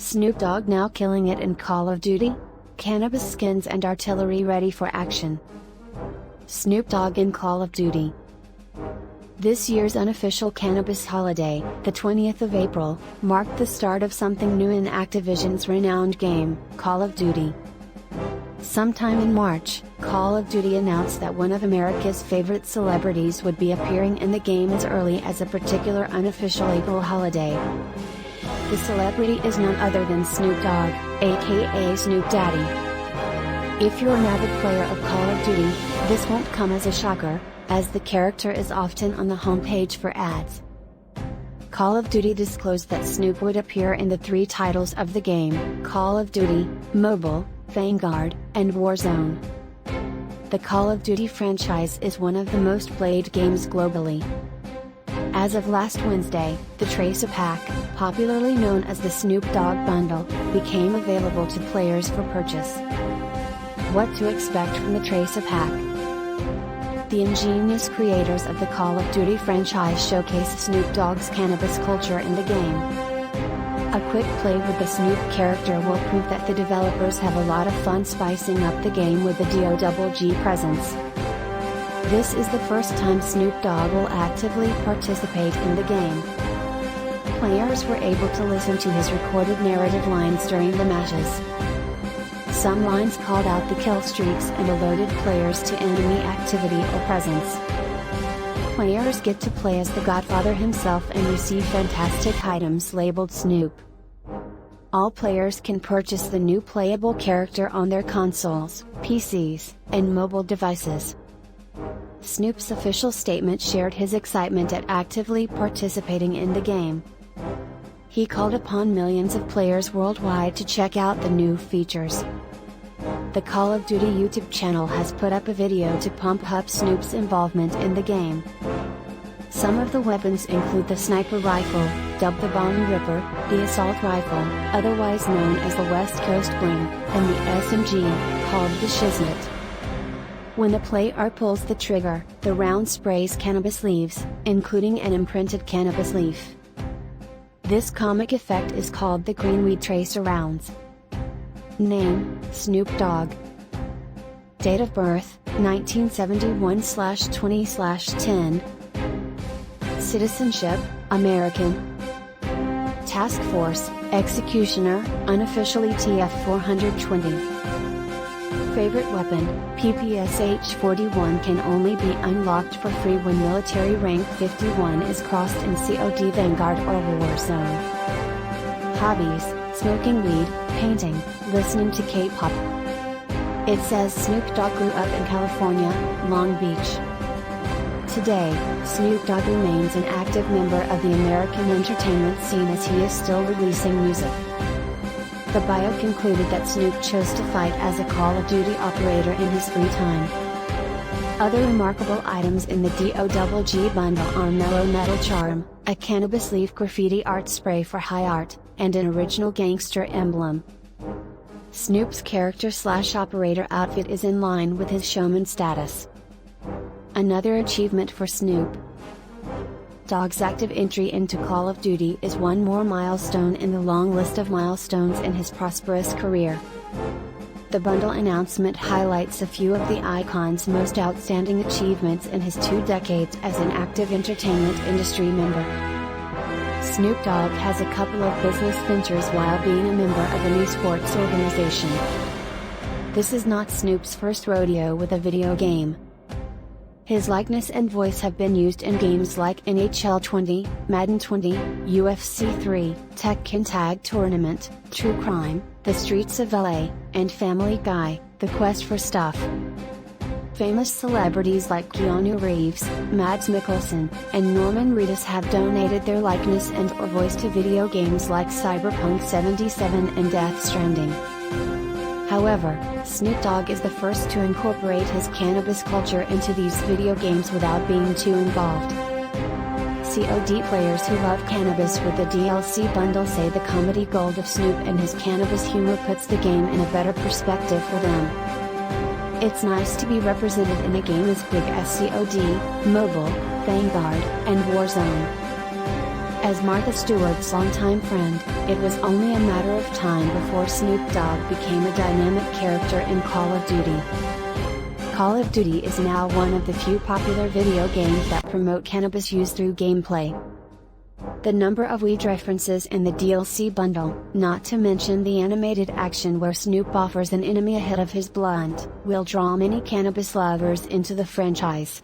Snoop Dogg now killing it in Call of Duty? Cannabis skins and artillery ready for action. Snoop Dogg in Call of Duty. This year's unofficial cannabis holiday, the 20th of April, marked the start of something new in Activision's renowned game, Call of Duty. Sometime in March, Call of Duty announced that one of America's favorite celebrities would be appearing in the game as early as a particular unofficial April holiday. The celebrity is none other than Snoop Dogg, aka Snoop Daddy. If you're an avid player of Call of Duty, this won't come as a shocker, as the character is often on the homepage for ads. Call of Duty disclosed that Snoop would appear in the 3 titles of the game, Call of Duty, Mobile, Vanguard, and Warzone. The Call of Duty franchise is one of the most played games globally. As of last Wednesday, the Tracer Pack, popularly known as the Snoop Dogg Bundle, became available to players for purchase. What to expect from the Tracer Pack? The ingenious creators of the Call of Duty franchise showcase Snoop Dogg's cannabis culture in the game. A quick play with the Snoop character will prove that the developers have a lot of fun spicing up the game with the DOGG presence. This is the first time Snoop Dogg will actively participate in the game. Players were able to listen to his recorded narrative lines during the matches. Some lines called out the kill streaks and alerted players to enemy activity or presence. Players get to play as the Godfather himself and receive fantastic items labeled Snoop. All players can purchase the new playable character on their consoles, PCs, and mobile devices. Snoop's official statement shared his excitement at actively participating in the game. He called upon millions of players worldwide to check out the new features. The Call of Duty YouTube channel has put up a video to pump up Snoop's involvement in the game. Some of the weapons include the sniper rifle, dubbed the Bone Ripper, the assault rifle, otherwise known as the West Coast Bling, and the SMG, called the Shiznit. When the player pulls the trigger, the round sprays cannabis leaves, including an imprinted cannabis leaf. This comic effect is called the Greenweed Tracer rounds. Name, Snoop Dogg. Date of birth, 1971/20/10. Citizenship, American. Task Force, Executioner, unofficial ETF 420. Favorite weapon, PPSH-41 can only be unlocked for free when military rank 51 is crossed in COD Vanguard or Warzone. Hobbies, smoking weed, painting, listening to K-pop. It says Snoop Dogg grew up in California, Long Beach. Today, Snoop Dogg remains an active member of the American entertainment scene as he is still releasing music. The bio concluded that Snoop chose to fight as a Call of Duty operator in his free time. Other remarkable items in the DOGG bundle are Mellow Metal Charm, a cannabis leaf graffiti art spray for high art, and an original gangster emblem. Snoop's character/operator outfit is in line with his showman status. Another achievement for Snoop Dogg's active entry into Call of Duty is one more milestone in the long list of milestones in his prosperous career. The bundle announcement highlights a few of the icon's most outstanding achievements in his 2 decades as an active entertainment industry member. Snoop Dogg has a couple of business ventures while being a member of an esports organization. This is not Snoop's first rodeo with a video game. His likeness and voice have been used in games like NHL 20, Madden 20, UFC 3, Tekken Tag Tournament, True Crime, The Streets of LA, and Family Guy, The Quest for Stuff. Famous celebrities like Keanu Reeves, Mads Mikkelsen, and Norman Reedus have donated their likeness and/or voice to video games like Cyberpunk 77 and Death Stranding. However, Snoop Dogg is the first to incorporate his cannabis culture into these video games without being too involved. COD players who love cannabis with the DLC bundle say the comedy gold of Snoop and his cannabis humor puts the game in a better perspective for them. It's nice to be represented in a game as big as COD, Mobile, Vanguard, and Warzone. As Martha Stewart's longtime friend, it was only a matter of time before Snoop Dogg became a dynamic character in Call of Duty. Call of Duty is now one of the few popular video games that promote cannabis use through gameplay. The number of weed references in the DLC bundle, not to mention the animated action where Snoop offers an enemy a hit of his blunt, will draw many cannabis lovers into the franchise.